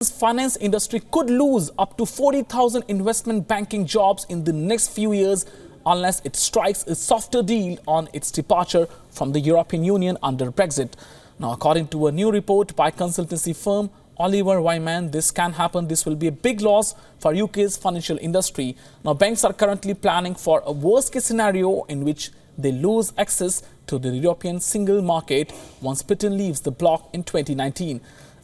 Finance industry could lose up to 40,000 investment banking jobs in the next few years unless it strikes a softer deal on its departure from the European Union under Brexit. Now, according to a new report by consultancy firm WION, this can happen. This will be a big loss for UK's financial industry. Now, banks are currently planning for a worst-case scenario in which they lose access to the European single market once Britain leaves the bloc in 2019.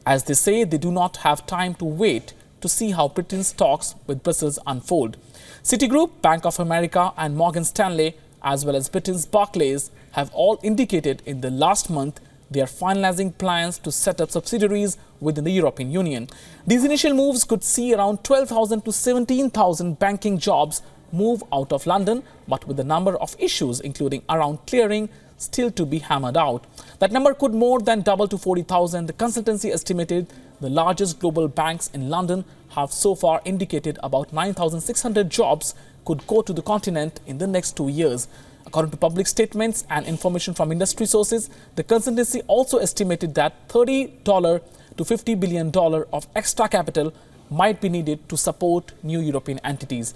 As they say, they do not have time to wait to see how Britain's talks with Brussels unfold. Citigroup, Bank of America and Morgan Stanley, as well as Britain's Barclays, have all indicated in the last month they are finalizing plans to set up subsidiaries within the European Union. These initial moves could see around 12,000 to 17,000 banking jobs move out of London, but with a number of issues, including around clearing, still to be hammered out. That number could more than double to 40,000. The consultancy estimated the largest global banks in London have so far indicated about 9,600 jobs could go to the continent in the next 2 years. According to public statements and information from industry sources, the consultancy also estimated that $30 to $50 billion of extra capital might be needed to support new European entities.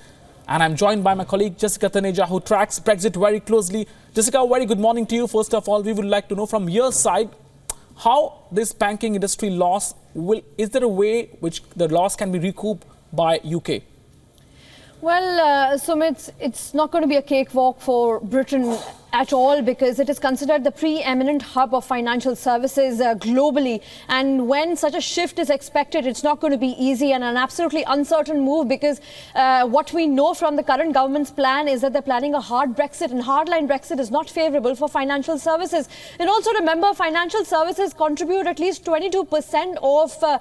And I'm joined by my colleague Jessica Taneja, who tracks Brexit very closely. Jessica, very good morning to you. First of all, we would like to know from your side how this banking industry loss is there a way which the loss can be recouped by UK? Well, Sumit, it's not going to be a cakewalk for Britain at all, because it is considered the preeminent hub of financial services globally. And when such a shift is expected, it's not going to be easy and an absolutely uncertain move, because what we know from the current government's plan is that they're planning a hard Brexit, and hardline Brexit is not favourable for financial services. And also remember, financial services contribute at least 22% of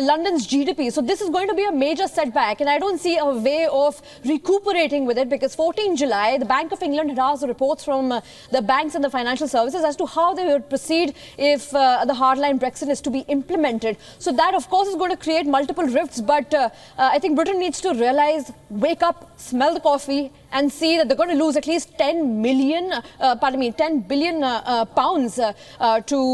London's GDP. So this is going to be a major setback, and I don't see a way of recuperating with it, because 14 July, the Bank of England had asked the reports from the banks and the financial services as to how they would proceed if the hardline Brexit is to be implemented. So that, of course, is going to create multiple rifts. But I think Britain needs to realize, wake up, smell the coffee, and see that they're going to lose at least 10 billion pounds to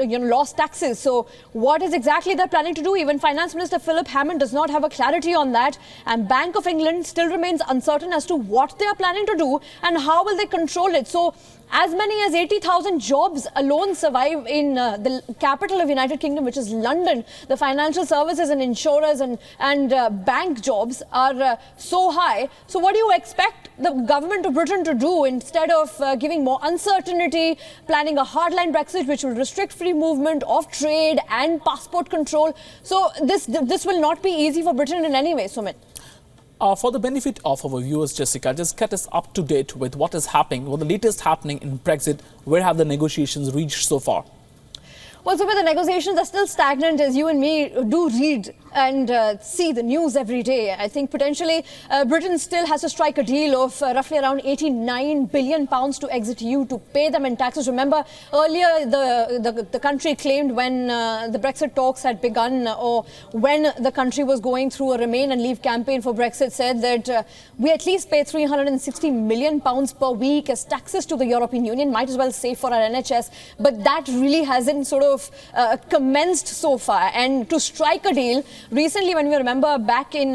lost taxes. So what is exactly they're planning to do? Even Finance Minister Philip Hammond does not have a clarity on that, and Bank of England still remains uncertain as to what they are planning to do and how will they control it. So as many as 80,000 jobs alone survive in the capital of United Kingdom, which is London. The financial services and insurers and bank jobs are so high. So what do you expect the government of Britain to do instead of giving more uncertainty, planning a hardline Brexit which will restrict free movement of trade and passport control? So this will not be easy for Britain in any way, Sumit. For the benefit of our viewers, Jessica, just get us up to date with what is happening, what the latest happening in Brexit. Where have the negotiations reached so far? Well, so the negotiations are still stagnant, as you and me do read and see the news every day. I think potentially Britain still has to strike a deal of roughly around 89 billion pounds to exit EU to pay them in taxes. Remember, earlier the country claimed when the Brexit talks had begun, or when the country was going through a remain and leave campaign for Brexit, said that we at least pay 360 million pounds per week as taxes to the European Union. Might as well save for our NHS. But that really hasn't sort of commenced so far. And to strike a deal, recently, when we remember back in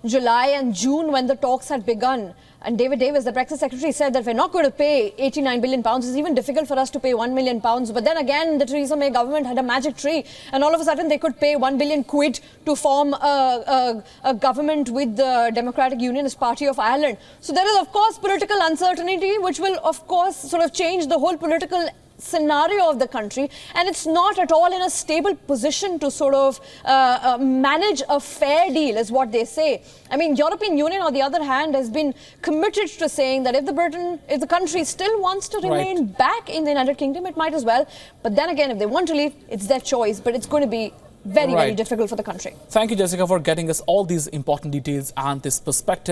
July and June, when the talks had begun, and David Davis, the Brexit secretary, said that we're not going to pay 89 billion pounds. It's even difficult for us to pay 1 million pounds. But then again, the Theresa May government had a magic tree, and all of a sudden they could pay 1 billion quid to form a government with the Democratic Unionist Party of Ireland. So there is, of course, political uncertainty, which will, of course, sort of change the whole political scenario of the country, and it's not at all in a stable position to sort of manage a fair deal, is what they say. I mean, European Union, on the other hand, has been committed to saying that if the country still wants to remain back in the United Kingdom, it might as well. But then again, if they want to leave, it's their choice. But it's going to be very difficult for the country. Thank you, Jessica, for getting us all these important details and this perspective.